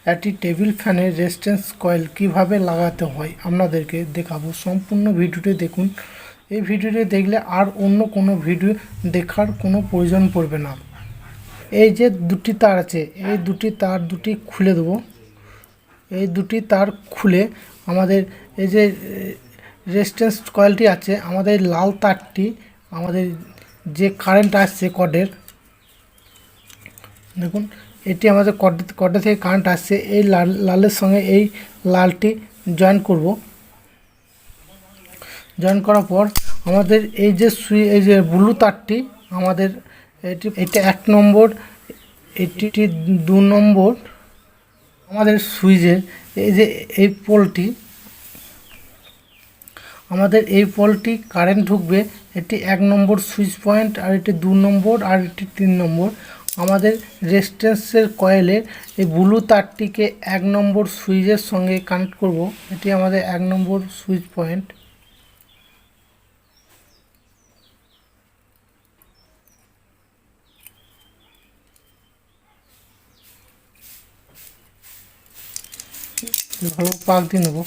একটি টেবিল ফ্যানের resistance coil কিভাবে লাগাতে হয় আপনাদেরকে দেখাবো। সম্পূর্ণ ভিডিওটি দেখুন। এই ভিডিওটি দেখলে আর অন্য কোনো ভিডিও দেখার কোনো প্রয়োজন পড়বে না। এই যে দুটি তার আছে, এই দুটি তার খুলে দেবো। এই দুটি তার খুলে আমাদের এই যে রেজিস্ট্যান্স কয়েলটি আছে, আমাদের লাল তারটি, আমাদের যে কারেন্ট আসছে কর্ডের, দেখুন এটি আমাদের কর্ডে থেকে কারেন্ট আসছে, এই লালের সঙ্গে এই লালটি জয়েন করব। জয়েন করার পর আমাদের এই যে ব্লু তারটি, আমাদের এটা 1 নম্বর, এটি 2 নম্বর। আমাদের সুইচের এই যে এই পোলটি, আমাদের এই পোলটি কারেন্ট ঢুকবে, এটি 1 নম্বর সুইচ পয়েন্ট, আর এটি 2 নম্বর, আর এটি 3 নম্বর। আমাদের রেজিস্ট্যান্সের কয়েলের এই ব্লু তারটিকে 1 নম্বর সুইচের সঙ্গে কানেক্ট করব। এটি আমাদের 1 নম্বর সুইচ পয়েন্ট। ভালো পাক দিয়ে নেব।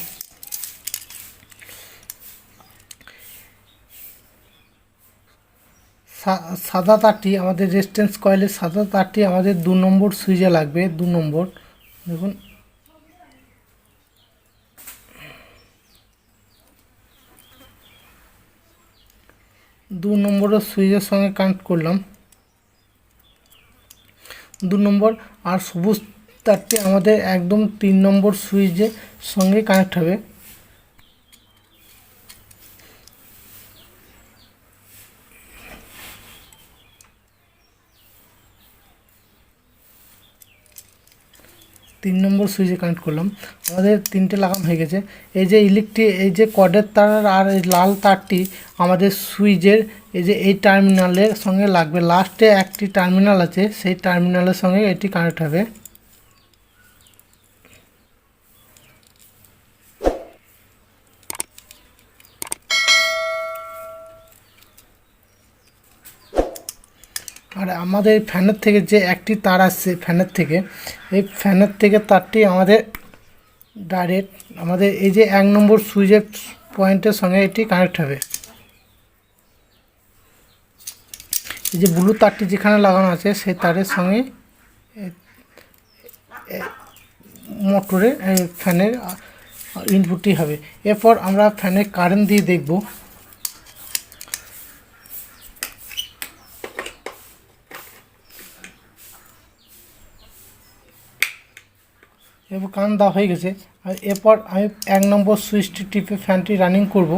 সাদা তারটি, আমাদের রেজিস্ট্যান্স কয়েলের সাদা তারটি আমাদের 2 নম্বর সুইচে লাগবে। 2 নম্বর, দেখুন 2 নম্বরের সুইচের সঙ্গে কানেক্ট করলাম। 2 নম্বর। আর সবুজ তারটি আমাদের একদম 3 নম্বর সুইচের সঙ্গে কানেক্ট হবে। তিন নম্বর সুইচে কানেক্ট করলাম। আমাদের 3টে লাগানো হয়ে গেছে। এই যে এই যে কর্ডের তার আর এই লাল তারটি আমাদের সুইচের এই টার্মিনালের সঙ্গে লাগবে। লাস্টে একটি টার্মিনাল আছে, সেই টার্মিনালের সঙ্গে এটি কানেক্ট হবে। আর আমাদের ফ্যানের থেকে যে একটি তার আসছে ফ্যানের থেকে, এই ফ্যানের থেকে তারটি আমাদের ডাইরেক্ট আমাদের এই যে 1 নম্বর সুইচের পয়েন্টের সঙ্গে এটি কানেক্ট হবে। এই যে ব্লু তারটি যেখানে লাগানো আছে সেই তারের সঙ্গে মোটরে ফ্যানের ইনপুটটি হবে। এরপর আমরা ফ্যানের কারেন্ট দিয়ে দেখব। এরপর কারেন্ট দেওয়া হয়ে গেছে। আর এরপর আমি 1 নম্বর সুইচটি টিপে ফ্যানটি রানিং করব।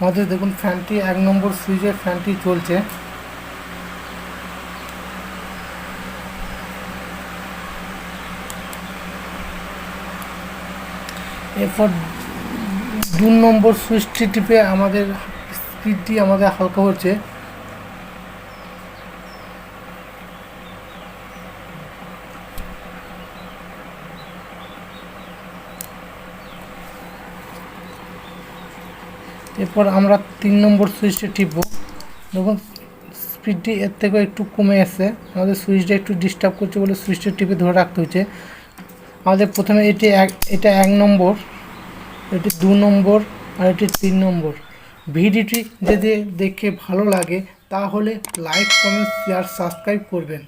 আমাদের দেখুন ফ্যানটি 1 নম্বর সুইচের ফ্যানটি চলছে। এরপর 2 নম্বর সুইচটি টিপে আমাদের স্পিডটি আমাদের হালকা হচ্ছে। এরপর আমরা 3 নম্বর সুইচটি টিপব। দেখুন স্পিডটি এর থেকে একটু কমে আসছে। আমাদের সুইচটা একটু ডিস্টার্ব করছে বলে সুইচটা টিপে ধরে রাখতে হচ্ছে। আমাদের প্রথমে এটা 1 নম্বর, এটি 2 নম্বর, আর এটি 3 নম্বর। ভিডিওটি যদি দেখে ভালো লাগে তাহলে লাইক, কমেন্ট, শেয়ার, সাবস্ক্রাইব করবেন।